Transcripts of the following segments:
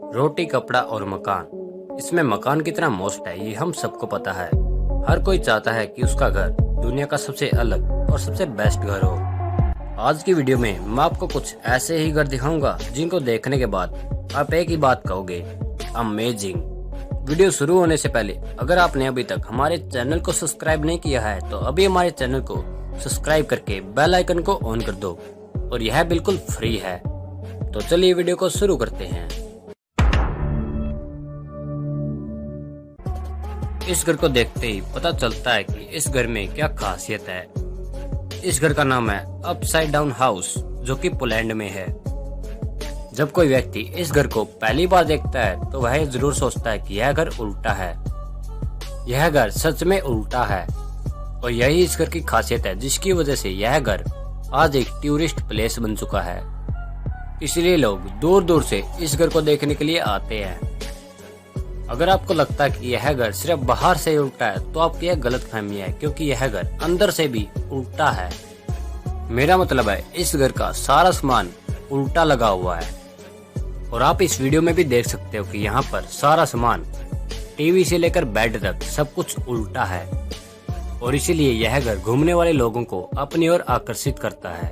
रोटी, कपड़ा और मकान। इसमें मकान कितना मोस्ट है ये हम सबको पता है। हर कोई चाहता है कि उसका घर दुनिया का सबसे अलग और सबसे बेस्ट घर हो। आज की वीडियो में मैं आपको कुछ ऐसे ही घर दिखाऊंगा जिनको देखने के बाद आप एक ही बात कहोगे, अमेजिंग। वीडियो शुरू होने से पहले अगर आपने अभी तक हमारे चैनल को सब्सक्राइब नहीं किया है तो अभी हमारे चैनल को सब्सक्राइब करके बेल आइकन को ऑन कर दो और यह बिल्कुल फ्री है। तो चलिए वीडियो को शुरू करते हैं। इस घर को देखते ही पता चलता है कि इस घर में क्या खासियत है। इस घर का नाम है अपसाइड डाउन हाउस, जो कि पोलैंड में है। जब कोई व्यक्ति इस घर को पहली बार देखता है तो वह जरूर सोचता है कि यह घर उल्टा है। यह घर सच में उल्टा है और यही इस घर की खासियत है, जिसकी वजह से यह घर आज एक टूरिस्ट प्लेस बन चुका है। इसलिए लोग दूर दूर से इस घर को देखने के लिए आते हैं। अगर आपको लगता है कि यह घर सिर्फ बाहर से ही उल्टा है तो आपकी यह गलतफहमी है, क्योंकि यह घर अंदर से भी उल्टा है। मेरा मतलब है इस घर का सारा सामान उल्टा लगा हुआ है और आप इस वीडियो में भी देख सकते हो कि यहाँ पर सारा सामान टीवी से लेकर बेड तक सब कुछ उल्टा है और इसीलिए यह घर घूमने वाले लोगों को अपनी ओर आकर्षित करता है।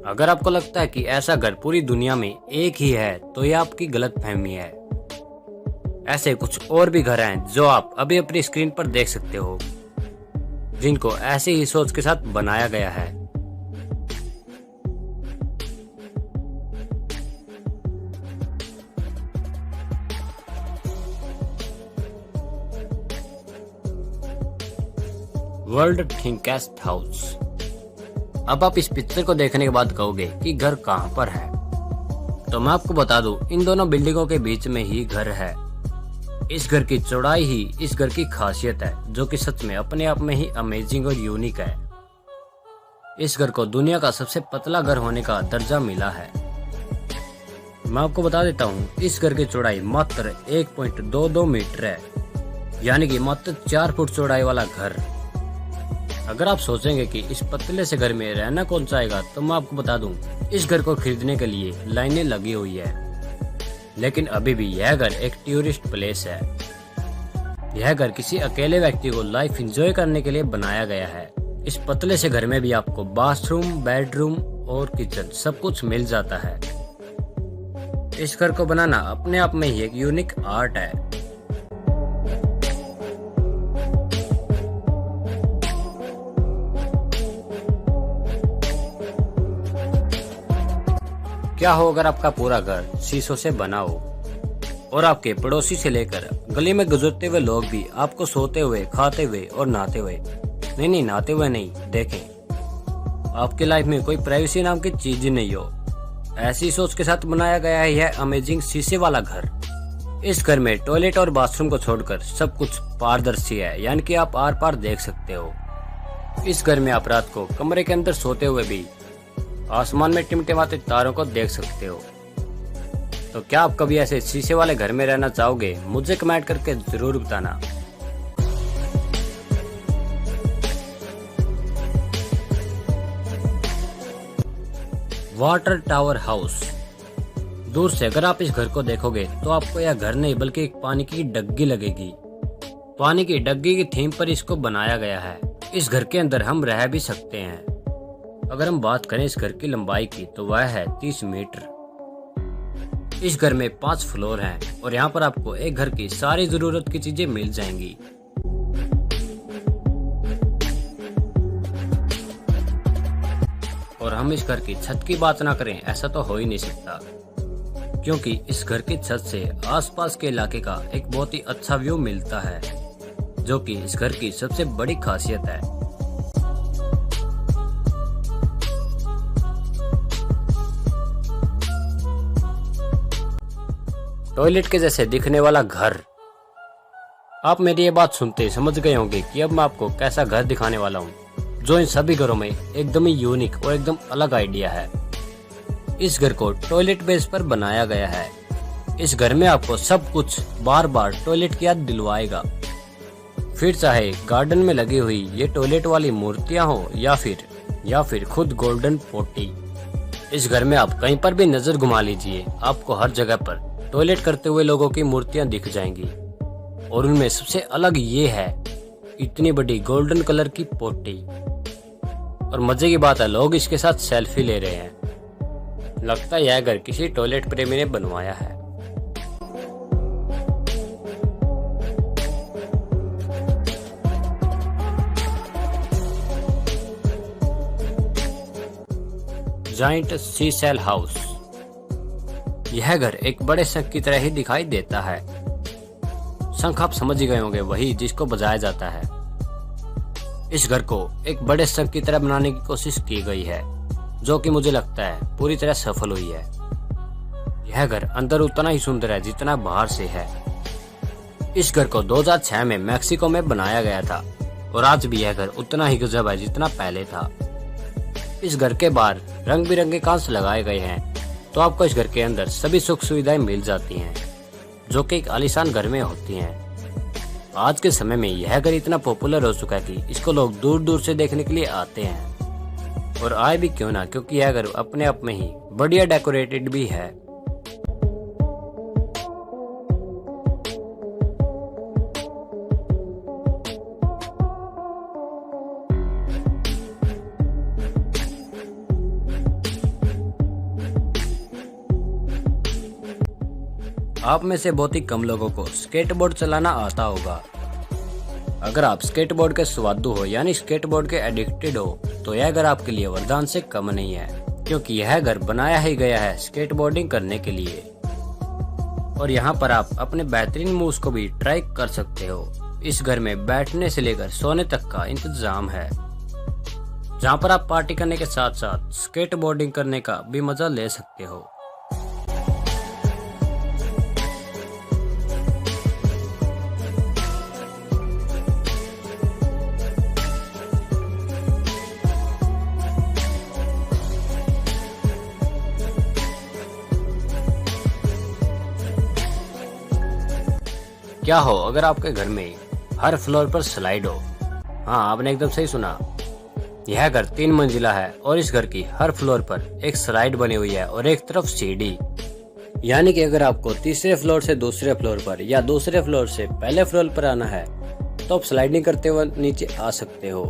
अगर आपको लगता है कि ऐसा घर पूरी दुनिया में एक ही है तो यह आपकी गलतफहमी है। ऐसे कुछ और भी घर हैं जो आप अभी अपनी स्क्रीन पर देख सकते हो, जिनको ऐसे ही सोच के साथ बनाया गया है। World thinkest house. अब आप इस पिक्चर को देखने के बाद कहोगे कि घर कहां पर है, तो मैं आपको बता दूं, इन दोनों बिल्डिंगों के बीच में ही घर है। इस घर की चौड़ाई ही इस घर की खासियत है, जो कि सच में अपने आप में ही अमेजिंग और यूनिक है। इस घर को दुनिया का सबसे पतला घर होने का दर्जा मिला है। मैं आपको बता देता हूँ, इस घर की चौड़ाई मात्र 1.22 मीटर है, यानी कि मात्र 4 फुट चौड़ाई वाला घर। अगर आप सोचेंगे कि इस पतले से घर में रहना कौन चाहेगा, तो मैं आपको बता दूं, इस घर को खरीदने के लिए लाइनें लगी हुई है। लेकिन अभी भी यह घर एक टूरिस्ट प्लेस है। यह घर किसी अकेले व्यक्ति को लाइफ एंजॉय करने के लिए बनाया गया है। इस पतले से घर में भी आपको बाथरूम, बेडरूम और किचन सब कुछ मिल जाता है। इस घर को बनाना अपने आप में ही एक यूनिक आर्ट है। क्या हो अगर आपका पूरा घर शीशों से बना हो और आपके पड़ोसी से लेकर गली में गुजरते हुए लोग भी आपको सोते हुए, खाते हुए और नहाते हुए, नहीं नहाते हुए नहीं, देखें। आपकी लाइफ में कोई प्राइवेसी नाम की चीज ही नहीं हो। ऐसी सोच के साथ बनाया गया है यह अमेजिंग शीशे वाला घर। इस घर में टॉयलेट और बाथरूम को छोड़कर सब कुछ पारदर्शी है, यानी कि आप आर पार देख सकते हो। इस घर में आप रात को कमरे के अंदर सोते हुए भी आसमान में टिमटिमाते तारों को देख सकते हो। तो क्या आप कभी ऐसे शीशे वाले घर में रहना चाहोगे? मुझे कमेंट करके जरूर बताना। Water tower house. दूर से अगर आप इस घर को देखोगे तो आपको यह घर नहीं बल्कि एक पानी की डग्गी लगेगी। पानी की डग्गी की थीम पर इसको बनाया गया है। इस घर के अंदर हम रह भी सकते हैं। अगर हम बात करें इस घर की लंबाई की तो वह है 30 मीटर। इस घर में 5 फ्लोर हैं और यहाँ पर आपको एक घर की सारी जरूरत की चीजें मिल जाएंगी। और हम इस घर की छत की बात ना करें ऐसा तो हो ही नहीं सकता, क्योंकि इस घर की छत से आसपास के इलाके का एक बहुत ही अच्छा व्यू मिलता है, जो कि इस घर की सबसे बड़ी खासियत है। टॉयलेट के जैसे दिखने वाला घर। आप मेरी ये बात सुनते ही समझ गए होंगे कि अब मैं आपको कैसा घर दिखाने वाला हूँ, जो इन सभी घरों में एकदम ही यूनिक और एकदम अलग आइडिया है। इस घर को टॉयलेट बेस पर बनाया गया है। इस घर में आपको सब कुछ बार बार टॉयलेट की याद दिलवाएगा। फिर चाहे गार्डन में लगी हुई ये टॉयलेट वाली मूर्तियां हो या फिर खुद गोल्डन पोटी। इस घर में आप कहीं पर भी नजर घुमा लीजिए, आपको हर जगह पर टॉयलेट करते हुए लोगों की मूर्तियां दिख जाएंगी। और उनमें सबसे अलग ये है इतनी बड़ी गोल्डन कलर की पोटी। और मजे की बात है, लोग इसके साथ सेल्फी ले रहे हैं। लगता है यह घर किसी टॉयलेट प्रेमी ने बनवाया है। Giant seashell house. यह घर एक बड़े शंख की तरह ही दिखाई देता है। शंख आप समझ ही गए होंगे, वही जिसको बजाया जाता है। इस घर को एक बड़े शंख की तरह बनाने की कोशिश की गई है, जो कि मुझे लगता है पूरी तरह सफल हुई है। यह घर अंदर उतना ही सुंदर है जितना बाहर से है। इस घर को 2006 में मैक्सिको में बनाया गया था और आज भी यह घर उतना ही गजब है जितना पहले था। इस घर के बाहर रंग बिरंगे कांच लगाए गए हैं, तो आपको इस घर के अंदर सभी सुख सुविधाएं मिल जाती हैं, जो कि एक आलीशान घर में होती हैं। आज के समय में यह घर इतना पॉपुलर हो चुका है कि इसको लोग दूर दूर से देखने के लिए आते हैं। और आए भी क्यों ना, क्योंकि यह घर अपने आप में ही बढ़िया डेकोरेटेड भी है। आप में से बहुत ही कम लोगों को स्केटबोर्ड चलाना आता होगा। अगर आप स्केटबोर्ड के स्वादु हो यानी स्केटबोर्ड के एडिक्टेड हो, तो यह घर आपके लिए वरदान से कम नहीं है, क्योंकि यह घर बनाया ही गया है स्केटबोर्डिंग करने के लिए। और यहाँ पर आप अपने बेहतरीन मूव्स को भी ट्राई कर सकते हो। इस घर में बैठने से लेकर सोने तक का इंतजाम है, जहाँ पर आप पार्टी करने के साथ साथ स्केटबोर्डिंग करने का भी मजा ले सकते हो। क्या हो अगर आपके घर में हर फ्लोर पर स्लाइड हो? हाँ, आपने एकदम सही सुना। यह घर 3 मंजिला है और इस घर की हर फ्लोर पर एक स्लाइड बनी हुई है और एक तरफ सीढ़ी। यानी कि अगर आपको तीसरे फ्लोर से दूसरे फ्लोर पर या दूसरे फ्लोर से पहले फ्लोर पर आना है, तो आप स्लाइडिंग करते हुए नीचे आ सकते हो।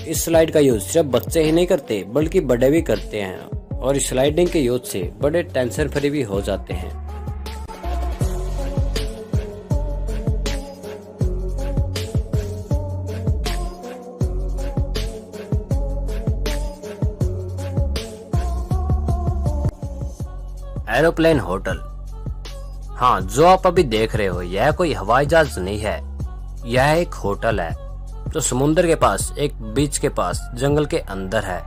इस स्लाइड का यूज सिर्फ बच्चे ही नहीं करते बल्कि बड़े भी करते हैं, और इस स्लाइडिंग के यूज से बड़े टेंशन फ्री भी हो जाते हैं। Aeroplane hotel. हाँ, जो आप अभी देख रहे हो यह कोई हवाई जहाज नहीं है, यह एक होटल है जो समुद्र के पास एक बीच के पास जंगल के अंदर है,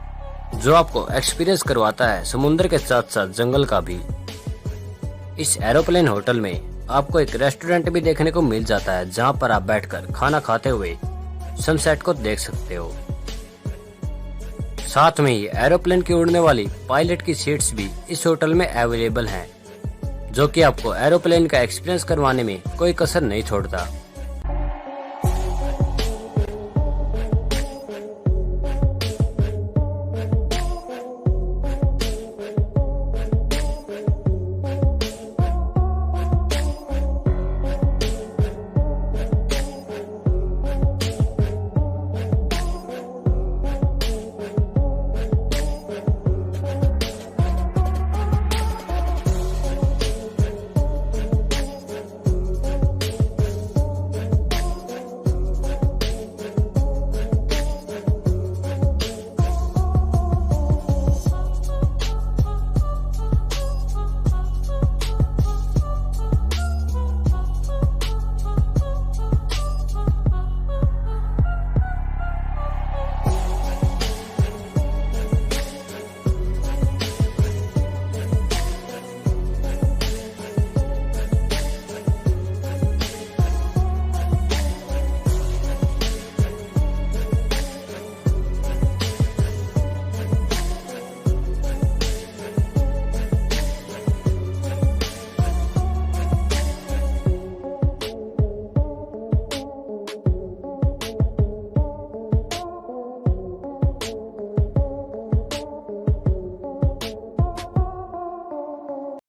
जो आपको एक्सपीरियंस करवाता है समुद्र के साथ साथ जंगल का भी। इस एरोप्लेन होटल में आपको एक रेस्टोरेंट भी देखने को मिल जाता है, जहाँ पर आप बैठकर खाना खाते हुए सनसेट को देख सकते हो। साथ में ही एरोप्लेन की उड़ने वाली पायलट की सीट्स भी इस होटल में अवेलेबल हैं, जो कि आपको एरोप्लेन का एक्सपीरियंस करवाने में कोई कसर नहीं छोड़ता।